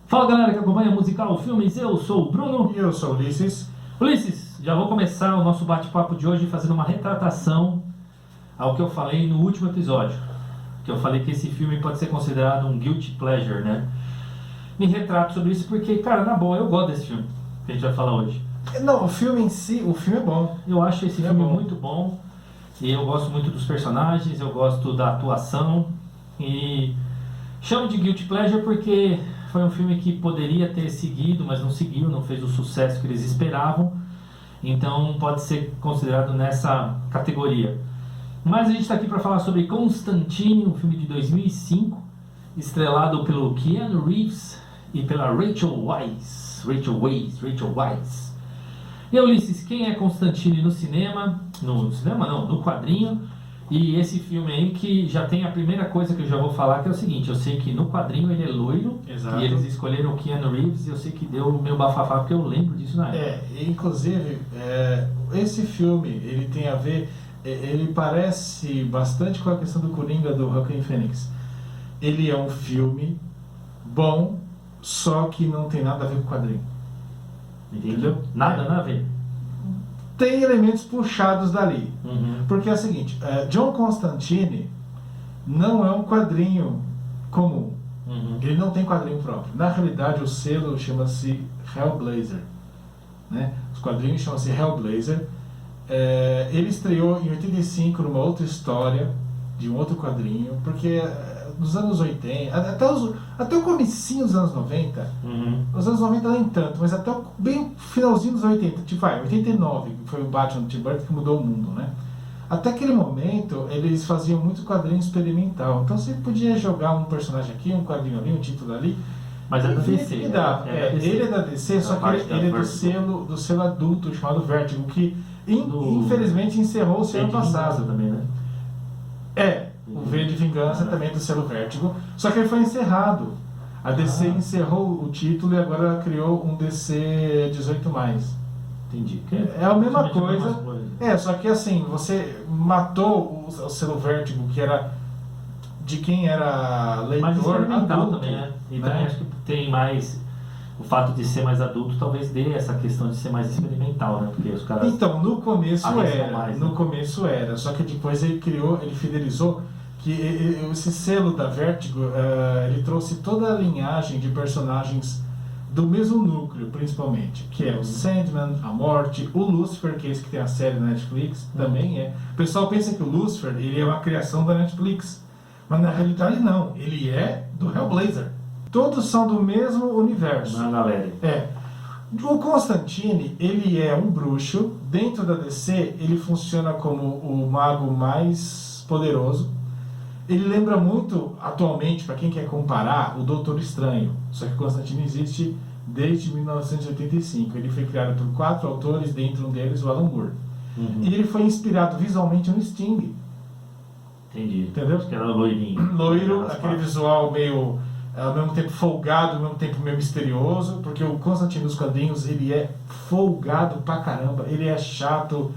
Fala galera que acompanha Musical Filmes, eu sou o Bruno. E eu sou o Ulisses. Ulisses, já vou começar o nosso bate-papo de hoje fazendo uma retratação ao que eu falei no último episódio. Que eu falei que esse filme pode ser considerado um guilty pleasure, né? Me retrato sobre isso porque, cara, na boa, eu gosto desse filme que a gente vai falar hoje. Não, o filme em si, o filme é bom. Eu acho esse filme muito bom. E eu gosto muito dos personagens, eu gosto da atuação. E chamo de guilty pleasure porque foi um filme que poderia ter seguido, mas não seguiu, não fez o sucesso que eles esperavam. Então pode ser considerado nessa categoria. Mas a gente está aqui para falar sobre Constantine, um filme de 2005, estrelado pelo Keanu Reeves e pela Rachel Weisz. E Ulisses, quem é Constantine no cinema? No cinema não, no quadrinho. E esse filme aí que já tem a primeira coisa que eu já vou falar, que é o seguinte: eu sei que no quadrinho ele é loiro. Exato. E eles escolheram o Keanu Reeves, e eu sei que deu o meu bafafá porque eu lembro disso na época. Inclusive, esse filme, ele tem a ver, ele parece bastante com a questão do Coringa do Joaquin Phoenix. Ele é um filme bom, só que não tem nada a ver com o quadrinho. Entendeu? Nada a ver. Tem elementos puxados dali. Uhum. Porque é o seguinte, John Constantine não é um quadrinho comum. Uhum. Ele não tem quadrinho próprio. Na realidade, o selo chama-se Hellblazer, né? Os quadrinhos chamam-se Hellblazer. Ele estreou em 85 numa outra história, de um outro quadrinho, porque nos anos 80, até o comecinho dos anos 90, os anos 90 nem tanto, mas até bem finalzinho dos 80, tipo 89, que foi o Batman do Tim Burton que mudou o mundo, né? Até aquele momento, eles faziam muito quadrinho experimental. Então você podia jogar um personagem aqui, um quadrinho ali, um título ali. Mas é da DC. Que dá. Ele é da DC, só que ele é do selo adulto chamado Vertigo, que infelizmente encerrou o seu ano passado. Também, né? O V de Vingança também é do selo Vertigo, só que ele foi encerrado. A DC encerrou o título e agora criou um DC 18+. Entendi. É a mesma coisa. Só que assim, você matou o selo Vertigo, que era de quem era leitor experimental adulto, também, né? E né? também acho que tem mais o fato de ser mais adulto, talvez dê essa questão de ser mais experimental, né? Porque os caras... Então, no começo mais, no né? começo era, só que depois ele fidelizou que esse selo da Vertigo, ele trouxe toda a linhagem de personagens do mesmo núcleo, principalmente, que é o Sandman, a Morte, o Lucifer, que é esse que tem a série na Netflix, também é. O pessoal pensa que o Lucifer, ele é uma criação da Netflix, mas na realidade não, ele é do Hellblazer. Todos são do mesmo universo. Na galera. O Constantine, ele é um bruxo. Dentro da DC, ele funciona como o mago mais poderoso. Ele lembra muito, atualmente, para quem quer comparar, o Doutor Estranho. Só que o Constantine existe desde 1985. Ele foi criado por 4 autores, dentro deles o Alan Moore. E ele foi inspirado visualmente no Sting. Entendi. Entendeu? Acho que era loirinho. Loiro, aquele visual meio... ao mesmo tempo folgado, ao mesmo tempo meio misterioso, porque o Constantine dos quadrinhos, ele é folgado pra caramba, ele é chato,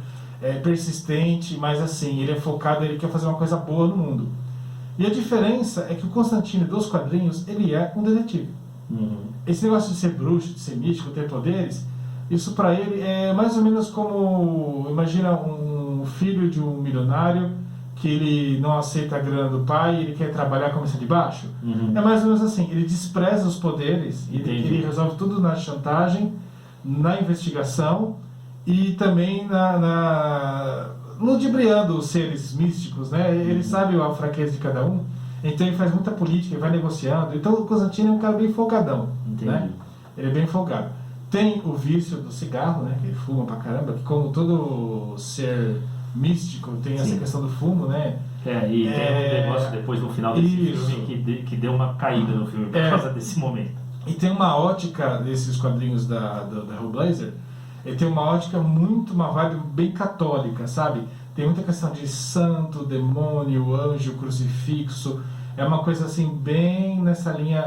persistente, mas assim, ele é focado, ele quer fazer uma coisa boa no mundo. E a diferença é que o Constantine dos quadrinhos, ele é um detetive. Esse negócio de ser bruxo, de ser místico, ter poderes, isso pra ele é mais ou menos como, imagina um filho de um milionário, que ele não aceita a grana do pai, ele quer trabalhar como de baixo. É mais ou menos assim, ele despreza os poderes, ele resolve tudo na chantagem, na investigação e também ludibriando os seres místicos, né? Ele sabe a fraqueza de cada um, então ele faz muita política, ele vai negociando. Então o Constantine é um cara bem folgadão, né? Ele é bem folgado. Tem o vício do cigarro, né? Que ele fuma pra caramba, que como todo ser místico tem essa questão do fumo, né? Tem um negócio depois no final desse filme que deu uma caída no filme por causa desse momento. E tem uma ótica desses quadrinhos da Hellblazer, ele tem uma ótica uma vibe bem católica, sabe? Tem muita questão de santo, demônio, anjo, crucifixo. É uma coisa assim bem nessa linha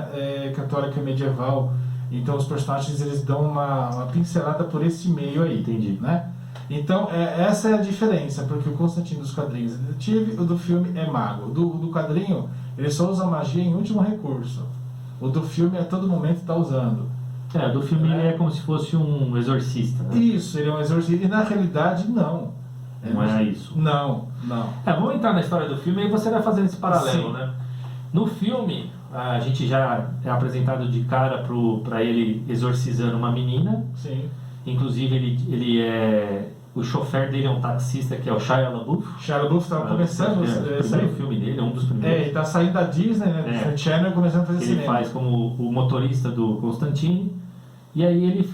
católica medieval. Então os personagens eles dão uma pincelada por esse meio aí. Entendi. Né? Então essa é a diferença, porque o Constantine dos quadrinhos é detetive, o do filme é mago. Do quadrinho ele só usa magia em último recurso. O do filme a todo momento tá usando. Do filme ele é como se fosse um exorcista, né? Isso, ele é um exorcista. E na realidade, não. Não é isso. Não. Vamos entrar na história do filme e você vai fazendo esse paralelo, Sim. né? No filme, a gente já é apresentado de cara pra ele exorcizando uma menina. Sim. Inclusive, ele é... O chofer dele é um taxista que é o Shia LaBeouf. Shia LaBeouf estava começando... o primeiro filme dele, é um dos primeiros. Ele está saindo da Disney, né? Disney Channel, começando a fazer cinema. Ele faz como o motorista do Constantine. E aí ele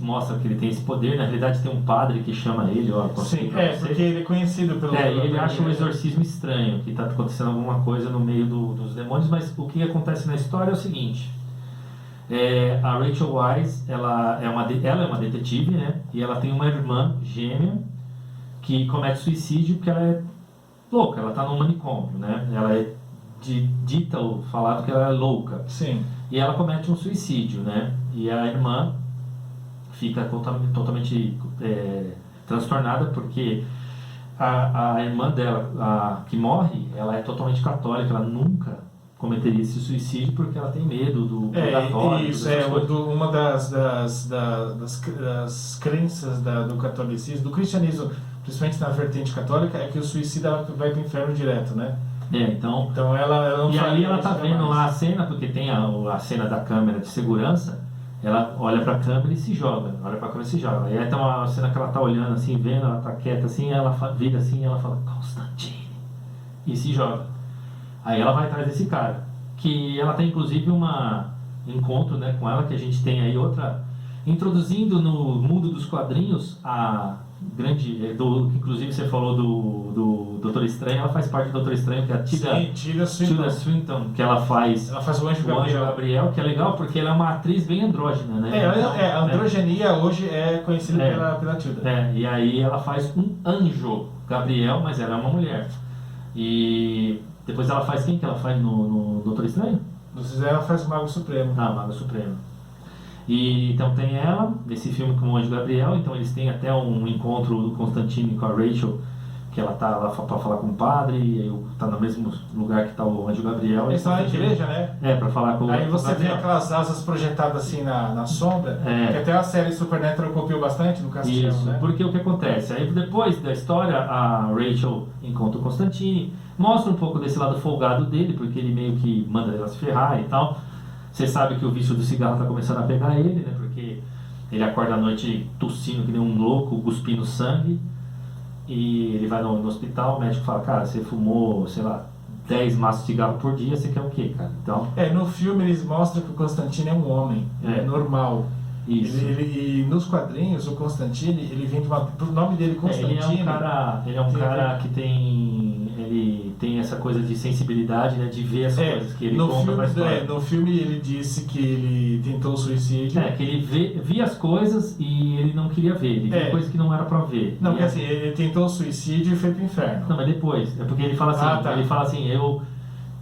mostra que ele tem esse poder. Na realidade tem um padre que chama ele, Sim, porque ele é conhecido pelo... E ele acha um exorcismo estranho, que está acontecendo alguma coisa no meio dos demônios, mas o que acontece na história é o seguinte. A Rachel Weisz, ela é uma detetive, né? E ela tem uma irmã gêmea que comete suicídio porque ela é louca, ela está no manicômio, né? Ela é dita ou falado que ela é louca. Sim. E ela comete um suicídio, né? E a irmã fica totalmente transtornada porque a irmã dela, que morre, ela é totalmente católica, ela nunca cometeria esse suicídio porque ela tem medo do purgatório. Isso, uma das crenças do catolicismo, do cristianismo, principalmente na vertente católica, é que o suicida vai para o inferno direto, né? Então ela não e aí ela tá isso vendo jamais. lá a cena, porque tem a cena da câmera de segurança, ela olha pra câmera e se joga, Aí tem uma cena que ela tá olhando assim, vendo, ela tá quieta assim, ela vira assim e ela fala, Constantine, e se joga. Aí ela vai atrás desse cara, que ela tem inclusive encontro, né, com ela, que a gente tem aí outra, introduzindo no mundo dos quadrinhos a grande, inclusive você falou do Doutor Estranho, ela faz parte do Doutor Estranho, que é a Tilda Swinton, que ela faz o Anjo Gabriel, que é legal porque ela é uma atriz bem andrógena, né? A androgenia hoje é conhecida pela Tilda. E aí ela faz um anjo Gabriel, mas ela é uma mulher. E depois ela faz quem que ela faz no Doutor Estranho? Ela faz o Mago Supremo. Mago Supremo. E então tem ela, nesse filme com o Anjo Gabriel, então eles têm até um encontro do Constantine com a Rachel, que ela tá lá pra falar com o padre, e tá no mesmo lugar que tá o Anjo Gabriel. Eles estão na igreja, né? Pra falar com o Aí você Gabriel. vê aquelas asas projetadas assim na sombra, que até a série Supernatural copiou bastante no Castelo, Isso, né? porque o que acontece? Aí depois da história, a Rachel encontra o Constantine, mostra um pouco desse lado folgado dele, porque ele meio que manda ela se ferrar e tal. Você sabe que o vício do cigarro tá começando a pegar ele, né? Porque ele acorda à noite tossindo que nem um louco, cuspindo sangue. E ele vai no hospital, o médico fala, cara, você fumou, sei lá, 10 maços de cigarro por dia, você quer o quê, cara? Então... no filme eles mostram que o Constantine é um homem, normal. Isso. E nos quadrinhos, o Constantine, ele vem de o nome dele, Constantine... Ele é um cara que tem essa coisa de sensibilidade, né, de ver as coisas que ele conta pra história. No filme ele disse que ele tentou suicídio. Que ele via as coisas e ele não queria ver, ele via coisas que não era pra ver. Não, porque assim, ele tentou suicídio e foi pro inferno. Não, mas depois, porque ele fala assim,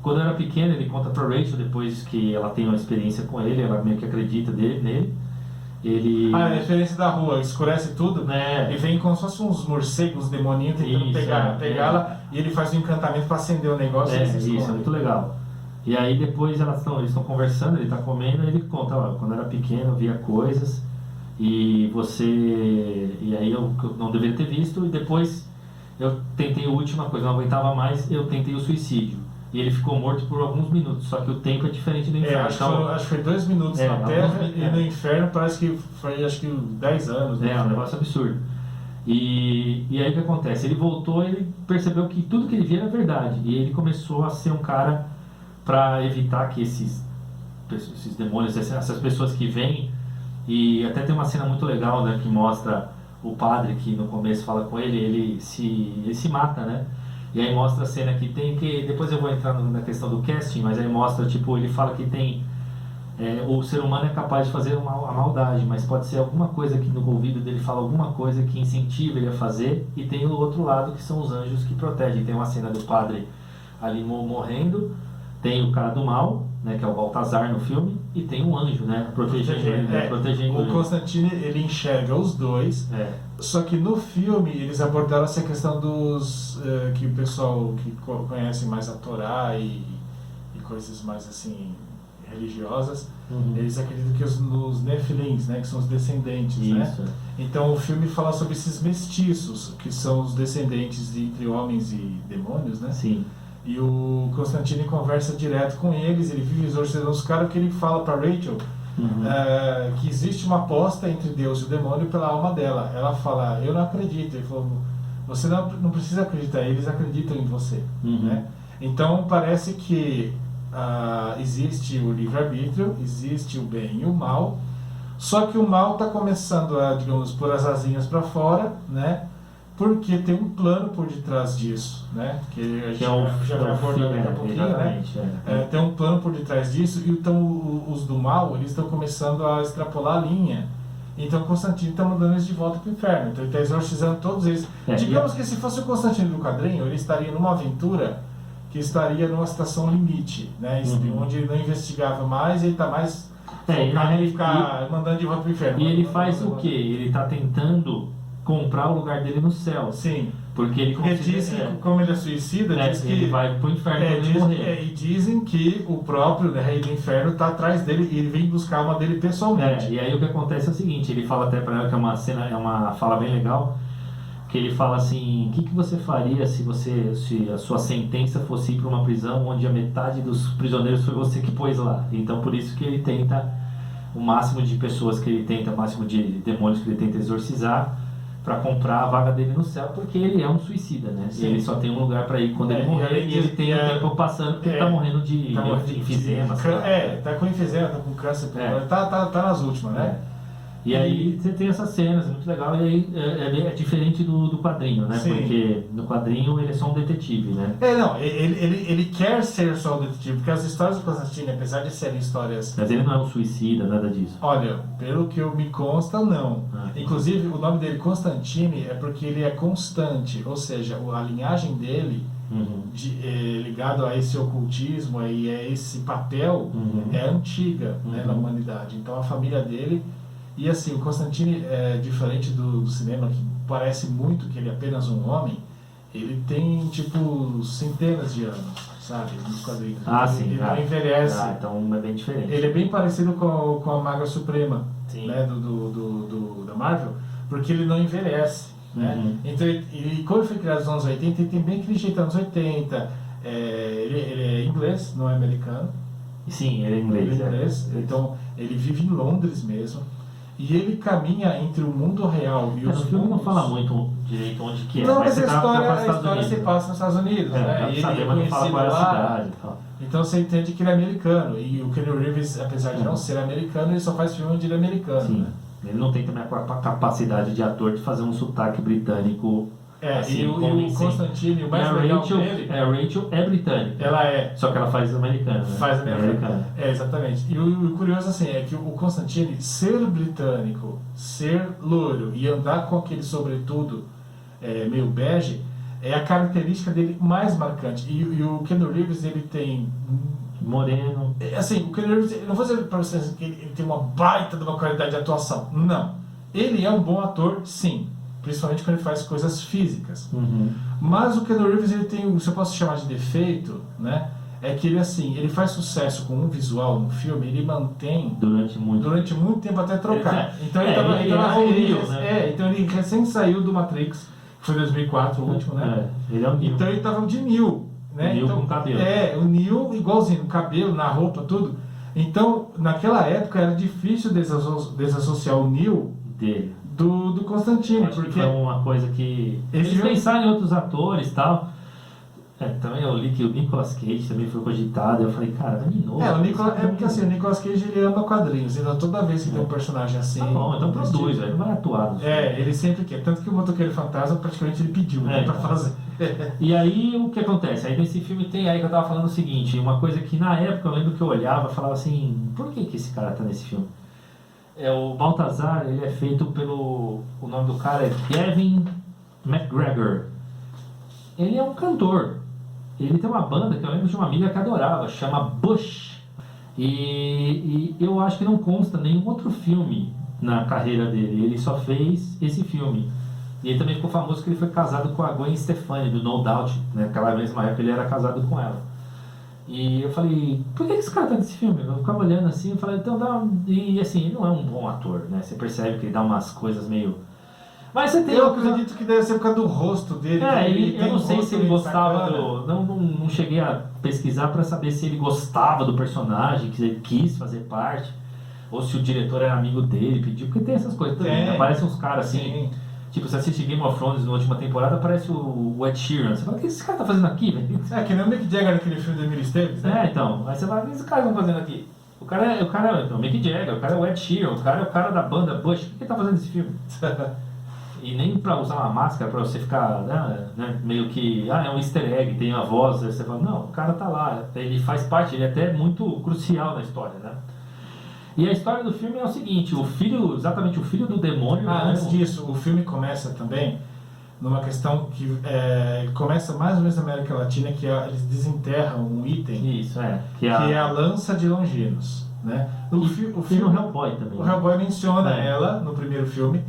quando eu era pequeno, ele conta pra Rachel, depois que ela tem uma experiência com ele, ela meio que acredita nele. A referência da rua, escurece tudo, e vem como se fossem uns morcegos, demoninhos tentando pegá-la, e ele faz um encantamento para acender o negócio. Isso, é muito legal. E aí depois eles estão conversando, ele está comendo, e ele conta, quando eu era pequeno eu via coisas, e aí eu não deveria ter visto, e depois eu tentei a última coisa, não aguentava mais, eu tentei o suicídio. E ele ficou morto por alguns minutos, só que o tempo é diferente do inferno. Acho que foi 2 minutos na Terra e no inferno parece que foi 10 anos. Um negócio absurdo. E aí o que acontece? Ele voltou, ele percebeu que tudo que ele via era verdade. E ele começou a ser um cara para evitar que esses demônios, essas pessoas que vêm. E até tem uma cena muito legal, né, que mostra o padre que no começo fala com ele, ele se mata, né? E aí mostra a cena que tem que... Depois eu vou entrar na questão do casting, mas aí mostra, ele fala que tem... o ser humano é capaz de fazer a maldade, mas pode ser alguma coisa que no ouvido dele fala alguma coisa que incentiva ele a fazer, e tem o outro lado que são os anjos que protegem. Tem uma cena do padre ali morrendo, tem o cara do mal, né, que é o Baltazar no filme, e tem um anjo, né, protegendo ele. O Constantine, ele enxerga os dois, só que no filme eles abordaram essa questão dos que o pessoal que conhece mais a Torá e coisas mais assim religiosas, Uhum. eles acreditam que nos Nephilims, né, que são os descendentes, né? Isso. Então o filme fala sobre esses mestiços, que são os descendentes entre homens e demônios, né? Sim. E o Constantine conversa direto com eles, ele vive exorcizando os caras, porque ele fala para Rachel Uhum. que existe uma aposta entre Deus e o demônio pela alma dela. Ela fala, eu não acredito. Ele falou, você não precisa acreditar, eles acreditam em você. Uhum. Né? Então parece que existe o livre-arbítrio, existe o bem e o mal, só que o mal está começando a, digamos, pôr as asinhas para fora, né? Porque tem um plano por detrás disso, né? Que a gente já vai abordar daqui a pouquinho, né? Tem um plano por detrás disso, e então os do mal, eles estão começando a extrapolar a linha. Então Constantino está mandando eles de volta para o inferno, então ele está exorcizando todos eles. Digamos que se fosse o Constantino do quadrinho, ele estaria numa aventura que estaria numa situação limite, né? Onde ele não investigava mais, ele está mais focado em ficar mandando de volta para o inferno. E ele faz o quê? Ele está tentando comprar o lugar dele no céu. Sim. Porque diz que, como ele é suicida, diz que ele vai pro inferno quando ele morrer. E dizem que o próprio rei do inferno está atrás dele e ele vem buscar uma dele pessoalmente. E aí o que acontece é o seguinte, ele fala até para ela que é uma cena, é uma fala bem legal, que ele fala assim, o que você faria se a sua sentença fosse ir para uma prisão onde a metade dos prisioneiros foi você que pôs lá? Então por isso que ele tenta o máximo de pessoas que ele tenta, o máximo de demônios que ele tenta exorcizar, para comprar a vaga dele no céu, porque ele é um suicida, né? E ele só tem um lugar para ir quando ele morrer, e ele tem o tempo passando porque ele tá morrendo de enfisema. Tá com enfisema, tá com câncer, tá nas últimas, né? E aí você tem essas cenas, muito legal, e aí é diferente do quadrinho, né? Sim. Porque no quadrinho ele é só um detetive, né? Não, ele quer ser só um detetive, porque as histórias do Constantine, apesar de serem histórias... Mas ele não é um suicida, nada disso. Olha, pelo que me consta, não. Inclusive, o nome dele, Constantine, é porque ele é constante, ou seja, a linhagem dele, ligado a esse ocultismo e a esse papel, é antiga, né, na humanidade. Então a família dele... E assim, o Constantine, diferente do cinema, que parece muito que ele é apenas um homem, ele tem, tipo, centenas de anos, sabe, nos quadrinhos. Sim. Ele não envelhece. Então é bem diferente. Ele é bem parecido com a Maga Suprema, né, da Marvel, porque ele não envelhece. Né? Então, quando foi criado nos anos 80, ele tem bem aquele jeito dos anos 80. Ele é inglês, não é americano. Sim, ele é inglês. Então, ele vive em Londres mesmo. E ele caminha entre o mundo real e os mundos... O filme não fala muito direito onde que é. Não, mas a história se passa nos Estados Unidos, né? E ele não fala qual é a cidade e tal. Então você entende que ele é americano. E o Keanu Reeves, apesar de não ser americano, ele só faz filme onde ele é americano. Sim. Né? Ele não tem também a capacidade de ator de fazer um sotaque britânico. E o Constantine, o mais legal dele... A Rachel é britânica. Ela é. Só que ela faz americana, né? Faz americana. Exatamente. E o curioso assim, é que o Constantine, ser britânico, ser loiro e andar com aquele sobretudo meio bege, é a característica dele mais marcante. E o Keanu Reeves, ele tem... Moreno. Assim, o Keanu Reeves, eu não vou dizer pra vocês que ele tem uma baita de uma qualidade de atuação. Não. Ele é um bom ator, sim. Principalmente quando ele faz coisas físicas. Mas o Keanu Reeves, ele tem, se eu posso chamar de defeito, né? É que ele, assim, ele faz sucesso com um visual no filme, ele mantém durante muito tempo até trocar. Então então ele recém saiu do Matrix, que foi 2004, o último, né? Ele é o Neo. Então ele tava de Neo, né? Neo com cabelo. O Neo igualzinho, no cabelo, na roupa, tudo. Então, naquela época era difícil desassociar o Neo dele. Do Constantine, porque foi uma coisa que eles pensaram em outros atores e tal. Também eu li que o Nicolas Cage também foi cogitado. Eu falei, cara, vai de novo. Porque assim, o Nicolas Cage, ele ama quadrinhos. Então toda vez que tem um personagem assim... Tá bom, então produz, ele não vai atuar. Ele sempre quer. Tanto que o Motoqueiro Fantasma praticamente ele pediu pra fazer. E aí o que acontece? Aí nesse filme tem aí que eu tava falando o seguinte, uma coisa que na época eu lembro que eu olhava e falava assim, por que esse cara tá nesse filme? O Baltazar, ele é feito pelo... O nome do cara é Gavin McGregor. Ele é um cantor. Ele tem uma banda que eu lembro de uma amiga que adorava, chama Bush. E eu acho que não consta nenhum outro filme na carreira dele. Ele só fez esse filme. E ele também ficou famoso que ele foi casado com a Gwen Stefani, do No Doubt. Naquela mesma época ele era casado com ela. E eu falei, por que esse cara tá nesse filme? Eu ficava olhando assim, eu falei, então dá um... E assim, ele não é um bom ator, né? Você percebe que ele dá umas coisas meio... Mas você tem Eu outros... acredito que deve ser por causa do rosto dele. eu não sei se ele gostava do... do... Não cheguei a pesquisar pra saber se ele gostava do personagem, que ele quis fazer parte, ou se o diretor era amigo dele, pediu, porque tem essas coisas também, né? Aparecem uns caras assim... Sim. Tipo, você assiste Game of Thrones na última temporada, aparece o Ed Sheeran. Você fala, o que esse cara tá fazendo aqui, velho? É, que nem o Mick Jagger naquele filme do Emily Stevens, né? Então. Aí você fala, o que esse cara tá fazendo aqui? O cara é o Mick Jagger, o cara é o Ed Sheeran, o cara é o cara da banda Bush. O que ele tá fazendo nesse filme? E nem pra usar uma máscara, pra você ficar, né, meio que, é um easter egg, tem a voz. Aí você fala, não, o cara tá lá, ele faz parte, ele é até muito crucial na história, né? E a história do filme é o seguinte, exatamente o filho do demônio... Antes disso, o filme começa também numa questão que começa mais ou menos na América Latina, que eles desenterram um item, Isso, que é a lança de Longinos, né? O filme no Hellboy também. O Hellboy menciona ela no primeiro filme,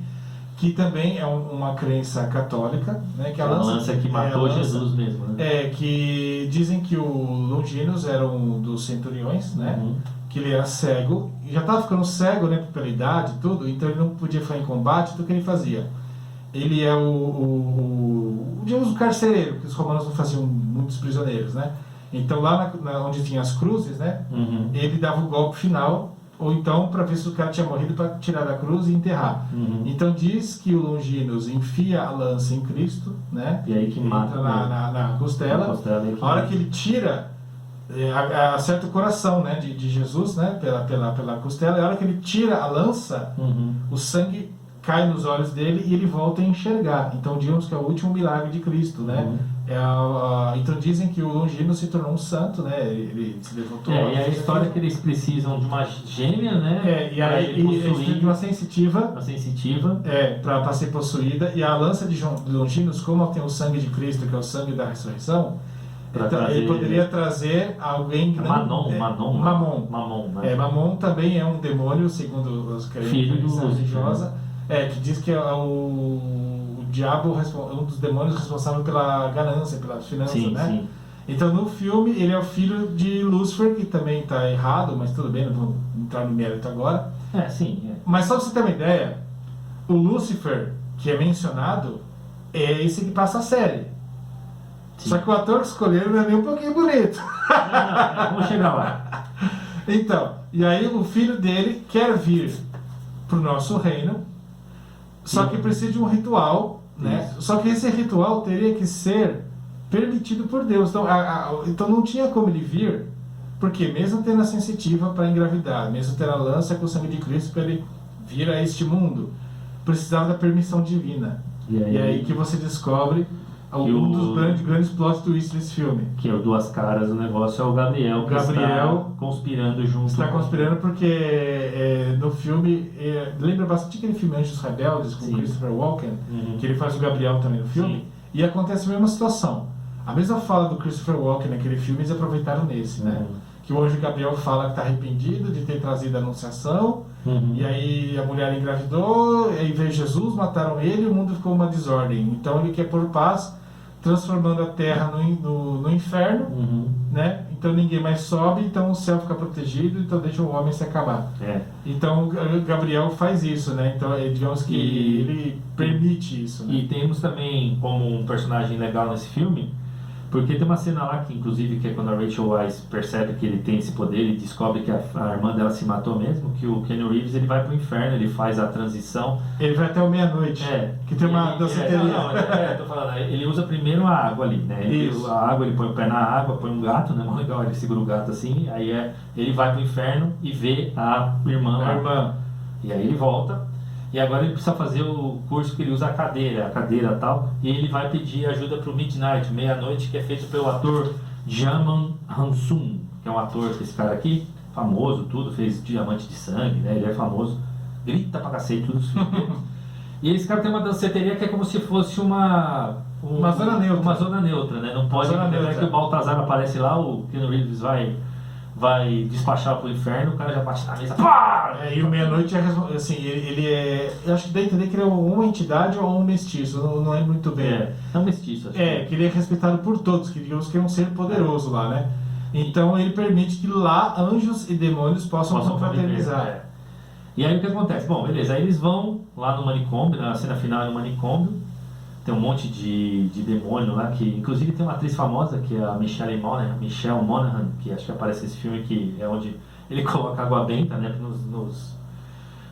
que também é uma crença católica, né? Que a lança que matou Jesus mesmo, né? Que dizem que o Longinos era um dos centuriões, né? Uhum. Que ele era cego, e já estava ficando cego, né, pela idade e tudo, então ele não podia ficar em combate, então o que ele fazia? Ele é digamos, o carcereiro, que os romanos não faziam muitos prisioneiros, né? Então lá onde tinha as cruzes, né, Uhum. ele dava o golpe final, ou então para ver se o cara tinha morrido, para tirar da cruz e enterrar. Uhum. Então diz que o Longinos enfia a lança em Cristo, né? E aí que mata na costela. A hora que ele tira, acerta o coração, né, de Jesus, né, pela costela, e a hora que ele tira a lança, Uhum. o sangue cai nos olhos dele e ele volta a enxergar. Então digamos que é o último milagre de Cristo, né? Uhum. Então dizem que o Longino se tornou um santo, né? Ele se levantou. E a história é que eles precisam de uma gêmea, né? E aí eles precisam de uma sensitiva. Uma sensitiva. Para ser possuída. E a lança de Longinos, como tem o sangue de Cristo, que é o sangue da ressurreição, então, ele poderia trazer alguém... Mamon. Né? Mamon também é um demônio, segundo os crentes religiosa, que diz que é o diabo, um dos demônios responsável pela ganância, pela finança, né? Sim. Então no filme ele é o filho de Lúcifer, que também está errado, mas tudo bem, não vou entrar no mérito agora. Mas só para você ter uma ideia, o Lúcifer, que é mencionado, é esse que passa a série. Sim. Só que o ator que escolheram não é nem um pouquinho bonito. Vamos chegar lá. Então, e aí o filho dele quer vir para o nosso reino, só que precisa de um ritual, né? Só que esse ritual teria que ser permitido por Deus. Então, então não tinha como ele vir, porque mesmo tendo a sensitiva para engravidar, mesmo tendo a lança com o sangue de Cristo para ele vir a este mundo, precisava da permissão divina. E aí que você descobre um dos grandes plot twists desse filme. Que é o Duas Caras, o negócio é o Gabriel está conspirando junto. Está conspirando porque no filme, lembra bastante aquele filme Anjos Rebeldes, com Christopher Walken, que ele faz o Gabriel também no filme, e acontece a mesma situação. A mesma fala do Christopher Walken naquele filme, eles aproveitaram nesse, né? Que o anjo Gabriel fala que está arrependido de ter trazido a anunciação, e aí a mulher engravidou, e aí veio Jesus, mataram ele e o mundo ficou uma desordem. Então ele quer pôr paz, transformando a terra no inferno, né? Então ninguém mais sobe, então o céu fica protegido, então deixa o homem se acabar. Então Gabriel faz isso, né? Então digamos que ele permite isso, né? E temos também como um personagem legal nesse filme, porque tem uma cena lá que inclusive que é quando a Rachel Weisz percebe que ele tem esse poder e descobre que a irmã dela se matou mesmo, que o Keanu Reeves ele vai pro inferno, ele faz a transição. Ele vai até o meia-noite. Que tem uma danceteria. Tô falando, ele usa primeiro a água ali, né? A água, ele põe o pé na água, põe um gato, né? Muito legal, ele segura o gato assim, aí ele vai pro inferno e vê a irmã lá. E aí ele volta. E agora ele precisa fazer o curso que ele usa a cadeira e tal, e ele vai pedir ajuda pro Midnight, meia-noite, que é feito pelo ator Jaman Hansung, que é um ator, esse cara aqui, famoso, tudo, fez Diamante de Sangue, né? Ele é famoso, grita pra cacete, tudo isso. E esse cara tem uma danceteria que é como se fosse uma zona neutra. Uma zona neutra, né? Não pode, que o Baltazar aparece lá, o Keanu Reeves vai despachar pro inferno, o cara já bate na mesa, pá! E o meia-noite assim, ele eu acho que dá a entender que ele é uma entidade ou um mestiço, não é muito bem. É um mestiço, acho. Que ele é respeitado por todos, que digamos que é um ser poderoso lá, né? Então ele permite que lá anjos e demônios possam confraternizar. conviver, é. E aí o que acontece? Bom, beleza, aí eles vão lá no manicômio, na cena final é no manicômio, tem um monte de demônio lá, que inclusive tem uma atriz famosa, que é a Michelle Monaghan, que acho que aparece nesse filme, que é onde ele coloca água benta, né,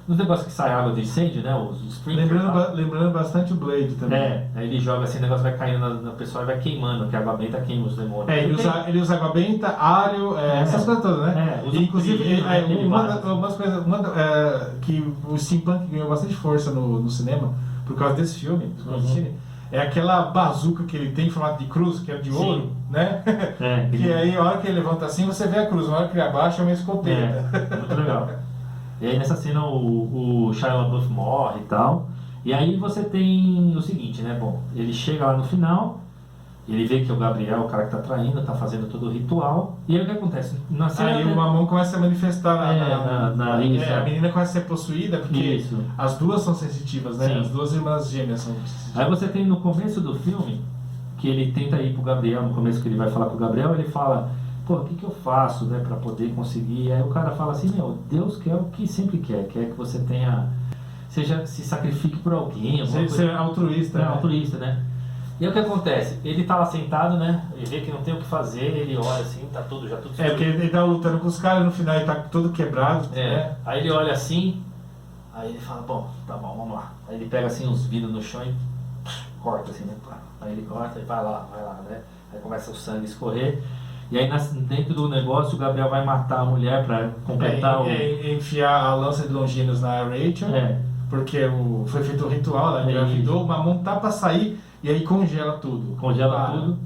nos negócios que sai água do incêndio, né, os sprinklers. Lembrando bastante o Blade também. Aí ele joga assim, o negócio vai caindo na pessoa e vai queimando, que a água benta queima os demônios. Ele usa água benta, alho, essas coisas todas, né? usa Inclusive, umas coisas que o steampunk ganhou bastante força no cinema, por causa desse filme, é aquela bazuca que ele tem em formato de cruz, que é de ouro, né? Que aí, a hora que ele levanta assim, você vê a cruz, a hora que ele abaixa é uma escopeta. É muito legal. E aí nessa cena o Shia LaBeouf morre e tal. E aí você tem o seguinte, né? Bom, ele chega lá no final, ele vê que o Gabriel, o cara que tá traindo, tá fazendo todo o ritual. E aí o que acontece? Na cena, aí o Mamon começa a manifestar isso. A menina começa a ser possuída, porque as duas são sensitivas, né? Sim. As duas irmãs gêmeas são sensitivas. Aí você tem no começo do filme, que ele tenta ir pro Gabriel, no começo que ele vai falar com o Gabriel, ele fala... Pô, o que eu faço, né, para poder conseguir? Aí o cara fala assim, Deus quer o que sempre quer que você tenha, se sacrifique por alguém, ser altruísta, altruísta, né? E aí o que acontece? Ele tá lá sentado, né, ele vê que não tem o que fazer, ele olha assim, tá já tudo porque ele tá lutando com os caras, no final ele tá todo quebrado, né? Aí ele olha assim, aí ele fala, bom, tá bom, vamos lá. Aí ele pega assim uns vidros no chão e corta assim, né? Aí ele corta e vai lá, né? Aí começa o sangue a escorrer. E aí dentro do negócio o Gabriel vai matar a mulher pra completar enfiar a lança de Longinos na Rachel, porque foi feito o ritual, ela engravidou, o Mamon tá pra sair e aí congela tudo. Tudo.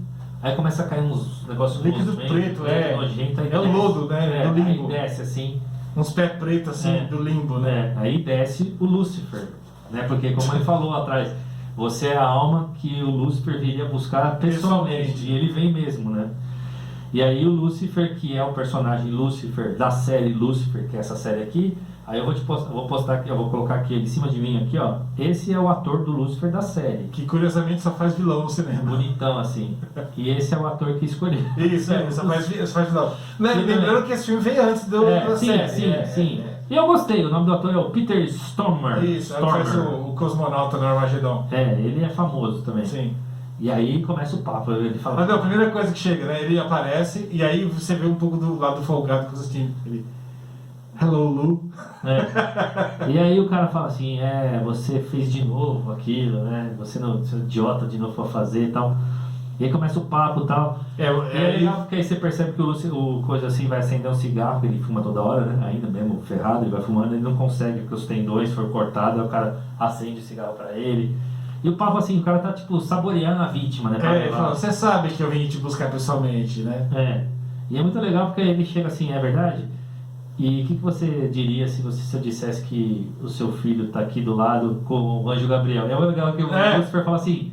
Aí começa a cair uns negócios líquido preto, nojento, aí é o lodo, né? Do limbo. Aí desce assim. Uns pés pretos assim, do limbo, né? Aí desce o Lúcifer, né? Porque como ele falou atrás, você é a alma que o Lúcifer viria buscar pessoalmente. E ele vem mesmo, né? E aí o Lúcifer, que é o personagem Lúcifer da série Lúcifer, que é essa série aqui, aí eu vou postar aqui, eu vou colocar aqui em cima de mim aqui, ó. Esse é o ator do Lúcifer da série. Que curiosamente só faz vilão no cinema. Bonitão assim. E esse é o ator que escolheu. Isso, só faz vilão. Lembrando que esse filme veio antes da série. Sim. E eu gostei, o nome do ator é o Peter Stormer. Isso, ele faz o cosmonauta no Armagedon. Ele é famoso também. Sim. E aí começa o papo, ele fala... Mas não, a primeira coisa que chega, né? Ele aparece e aí você vê um pouco do lado folgado que você tinha. Ele... Hello, Lu. E aí o cara fala assim, você fez de novo aquilo, né? Você é idiota de novo pra fazer e tal. E aí começa o papo e tal. E é legal porque aí você percebe que o coisa assim vai acender um cigarro, porque ele fuma toda hora, né? Ainda mesmo ferrado, ele vai fumando, ele não consegue, porque os tendões foram cortados, aí o cara acende o cigarro pra ele. E o papo assim, o cara tá tipo saboreando a vítima, né? Ele fala, você sabe que eu vim te buscar pessoalmente, né? E é muito legal porque ele chega assim, é verdade? E o que você diria se eu dissesse que o seu filho tá aqui do lado com o anjo Gabriel? E é muito legal que o Lucifer fala assim,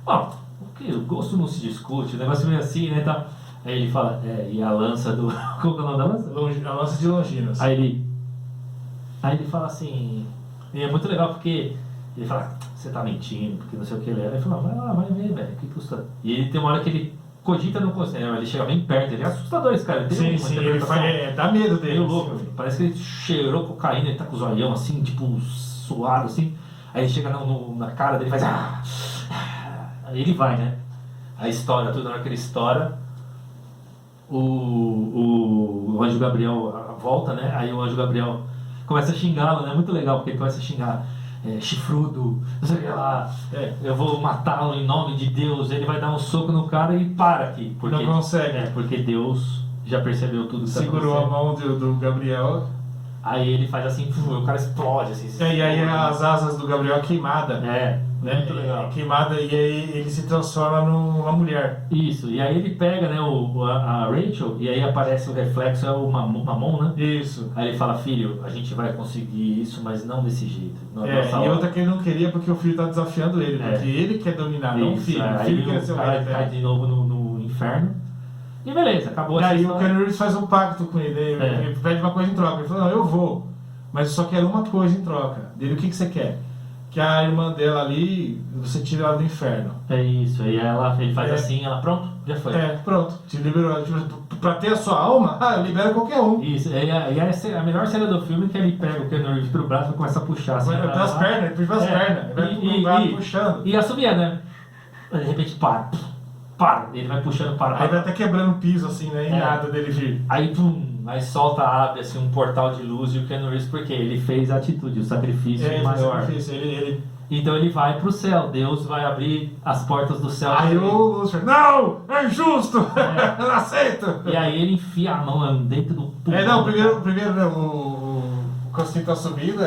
o gosto não se discute, o negócio meio assim, né? Tá. Aí ele fala, e a lança do... Qual que é o nome da lança? A lança de Longinos. Aí ele fala assim, e é muito legal porque ele fala, você tá mentindo, porque não sei o que ele era. Ele fala, vai lá, vai ver, velho, o que custa? E ele tem uma hora que ele cogita não consegue, ele chega bem perto, ele é assustador esse cara. Ele sim, ele dá medo dele. Meio louco, parece que ele cheirou cocaína, ele tá com o zoião assim, tipo, suado assim. Aí ele chega na cara dele e faz. Aí ele vai, né? Aí estoura tudo, na hora que ele estoura, o anjo Gabriel volta, né? Aí o anjo Gabriel começa a xingá-lo, né? Muito legal, porque ele começa a xingar. Chifrudo, não sei o que lá, eu vou matá-lo em nome de Deus. Ele vai dar um soco no cara e para aqui. Porque, não consegue. Porque Deus já percebeu tudo que segurou a mão do Gabriel. Aí ele faz assim, o cara explode assim. E aí as asas do Gabriel queimada. Né? Muito legal. Queimada e aí ele se transforma numa mulher. Isso, e aí ele pega, né, a Rachel e aí aparece o reflexo, é o Mamon, né? Isso. Aí ele fala, filho, a gente vai conseguir isso, mas não desse jeito. E outra que ele não queria porque o filho tá desafiando ele, porque ele quer dominar, não o filho. O filho quer ser o cara cai de novo no inferno. E beleza, acabou essa história. E aí o Keanu Reeves faz um pacto com ele, ele pede uma coisa em troca. Ele fala, não, eu vou, mas eu só quero uma coisa em troca. Dele, o que você quer? Que a irmã dela ali, você tira ela do inferno. É isso, aí ele faz assim, ela, pronto, já foi. Pronto, te liberou. Tipo, pra ter a sua alma, eu libero qualquer um. Isso, e a melhor cena do filme é que ele pega o Keanu Reeves pro braço e começa a puxar assim. Pelas pernas, ele puxa pelas pernas, ele vai pro braço puxando. E assobia, né? De repente para, ele vai puxando, Aí vai até quebrando o piso assim, né? E nada dele vir. Aí aí solta, abre assim um portal de luz e o Keanu Reeves, porque ele fez a atitude, o sacrifício maior. Então ele vai pro céu, Deus vai abrir as portas do céu. Aí o Lúcifer, não, é injusto, eu não aceito. E aí ele enfia a mão dentro do tubo. Primeiro né, o Constantine tá subindo,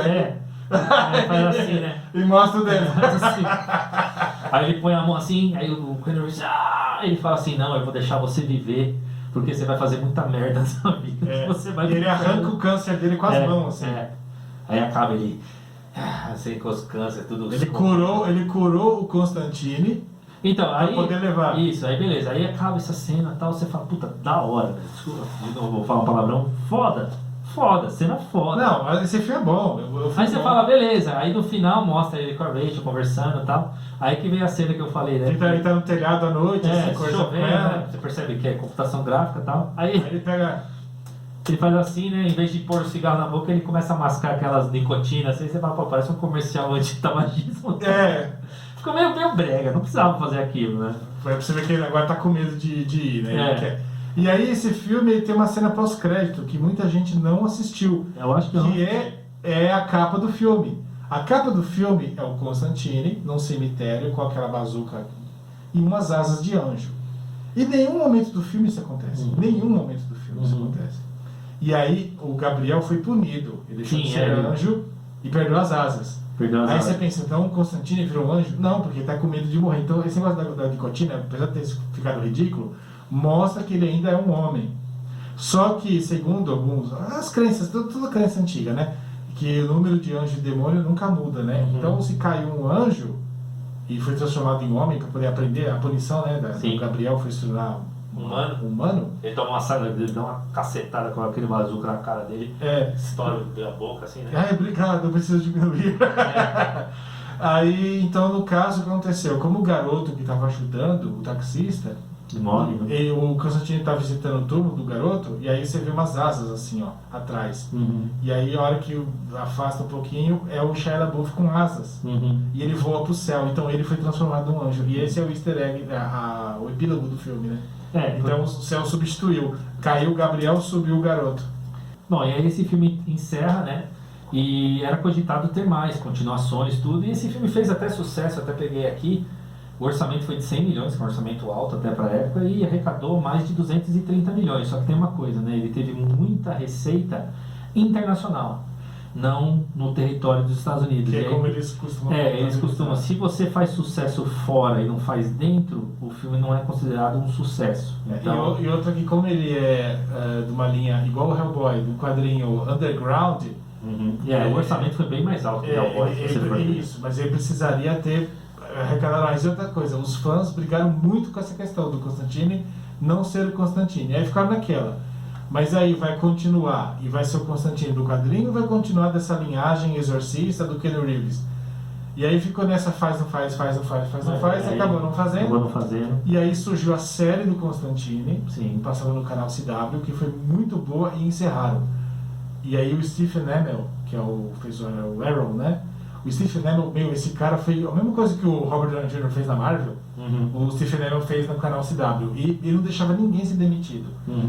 faz assim, né? E mostra o dedo. Assim. Aí ele põe a mão assim, aí o Keanu Reeves, ele fala assim, não, eu vou deixar você viver, porque você vai fazer muita merda na sua vida. Você vai ele arranca o câncer dele com as mãos, assim. Aí acaba ele, assim, com os câncer, tudo. Ele curou o Constantine. Então, aí, pra poder levar. Isso, aí beleza, aí acaba essa cena e tal, você fala, puta, da hora, né? Desculpa, de novo, vou falar um palavrão, foda, cena foda. Não, esse filme é bom. Aí você fala, beleza, aí no final mostra ele com a Rachel conversando e tal, aí que vem a cena que eu falei, né? Ele tá no telhado à noite, assim, chovendo, né? Você percebe que é computação gráfica e tal, aí ele pega... Ele faz assim, né? Em vez de pôr o cigarro na boca, ele começa a mascar aquelas nicotinas, assim, você fala, pô, parece um comercial anti-tabagismo. Ficou meio brega, não precisava fazer aquilo, né? Foi pra você ver que ele agora tá com medo de ir, né? Ele quer. E aí esse filme ele tem uma cena pós-crédito que muita gente não assistiu. Eu acho que não. Que é a capa do filme. A capa do filme é o Constantine num cemitério com aquela bazuca e umas asas de anjo. E em nenhum momento do filme isso acontece. Nenhum momento do filme isso acontece. E aí o Gabriel foi punido. Ele deixou de ser anjo e perdeu as asas. Aí você pensa, então o Constantine virou um anjo? Não, porque ele tá com medo de morrer. Então esse negócio da nicotina, apesar de ter ficado ridículo, mostra que ele ainda é um homem. Só que, segundo alguns, as crenças, toda crença antiga, né? Que o número de anjo e demônio nunca muda, né? Então se caiu um anjo e foi transformado em homem para poder aprender, a punição, né? Do Gabriel foi se tornar humano. Ele toma ele dá uma cacetada com aquele bazuca na cara dele. Estoura a boca assim, né? Obrigado, eu preciso diminuir. Aí, então, no caso, o que aconteceu? Como o garoto que estava ajudando, o taxista, o Constantine está visitando o túmulo do garoto, e aí você vê umas asas assim, ó, atrás. E aí, a hora que afasta um pouquinho, é o Shia LaBeouf com asas. E ele voa pro céu, então ele foi transformado num anjo. E esse é o easter egg, o epílogo do filme, né? Então o céu substituiu. Caiu o Gabriel, subiu o garoto. Bom, e aí esse filme encerra, né? E era cogitado ter mais continuações, tudo. E esse filme fez até sucesso, até peguei aqui. O orçamento foi de 100 milhões, que é um orçamento alto até para a época, e arrecadou mais de 230 milhões. Só que tem uma coisa, né? Ele teve muita receita internacional, não no território dos Estados Unidos. Que é como eles costumam. Eles costumam. Se você faz sucesso fora e não faz dentro, o filme não é considerado um sucesso. Então... E outra que, como ele é de uma linha igual o Hellboy, do quadrinho underground. O orçamento foi bem mais alto que o Hellboy. Isso, mas ele precisaria ter arrecadado mais. E outra coisa, os fãs brigaram muito com essa questão do Constantine não ser o Constantine. Aí ficaram naquela. Mas aí vai continuar, e vai ser o Constantine do quadrinho, vai continuar dessa linhagem exorcista do Keanu Reeves. E aí ficou nessa faz, não faz, e acabou não fazendo. E aí surgiu a série do Constantine, passando no canal CW, que foi muito boa, e encerraram. E aí o Stephen Amell, que fez o Arrow, né? O Stephen Amell, esse cara fez a mesma coisa que o Robert Downey Jr. fez na Marvel. O Stephen Amell fez no canal CW. E ele não deixava ninguém ser demitido.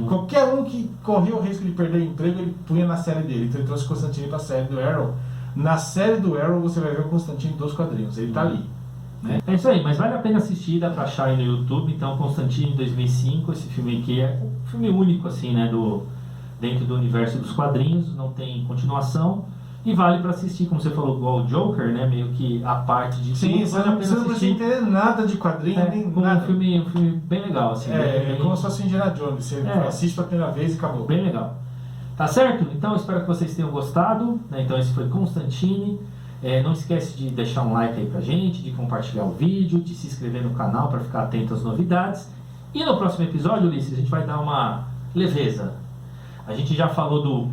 Qualquer um que corria o risco de perder o emprego, ele punha na série dele. Então ele trouxe o Constantine para a série do Arrow. Na série do Arrow você vai ver o Constantine dos quadrinhos. Ele tá ali. Né? É isso aí, mas vale a pena assistir, dá pra achar aí no YouTube. Então, Constantine 2005, esse filme aqui é um filme único, assim, né? Dentro do universo dos quadrinhos, não tem continuação. E vale pra assistir, como você falou, igual o Joker, né? Meio que a parte de... Sim, você não precisa entender nada de quadrinho, nem nada. Um filme bem legal, assim. É como se fosse Indiana Jones. Você assiste pela primeira vez e acabou. Bem legal. Tá certo? Então, espero que vocês tenham gostado. Né? Então, esse foi Constantine. Não esquece de deixar um like aí pra gente, de compartilhar o vídeo, de se inscrever no canal para ficar atento às novidades. E no próximo episódio, Ulisses, a gente vai dar uma leveza. A gente já falou do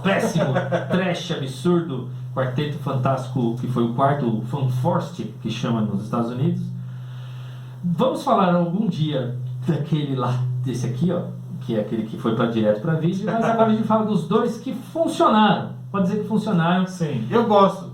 péssimo, trash, absurdo, Quarteto Fantástico, que foi o quarto Fanforst, que chama nos Estados Unidos. Vamos falar algum dia daquele lá, desse aqui, ó, que é aquele que foi direto para vídeo, mas agora a gente fala dos dois que funcionaram. Pode dizer que funcionaram. Sim, eu gosto.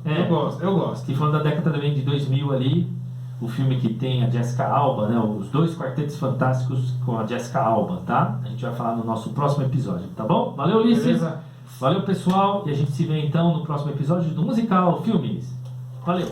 Eu gosto. E falando da década também de 2000 ali, o filme que tem a Jessica Alba, né? Os dois quartetos fantásticos com a Jessica Alba, tá? A gente vai falar no nosso próximo episódio, tá bom? Valeu, Ulisses. Beleza? Valeu, pessoal. E a gente se vê então no próximo episódio do Musical Filmes. Valeu.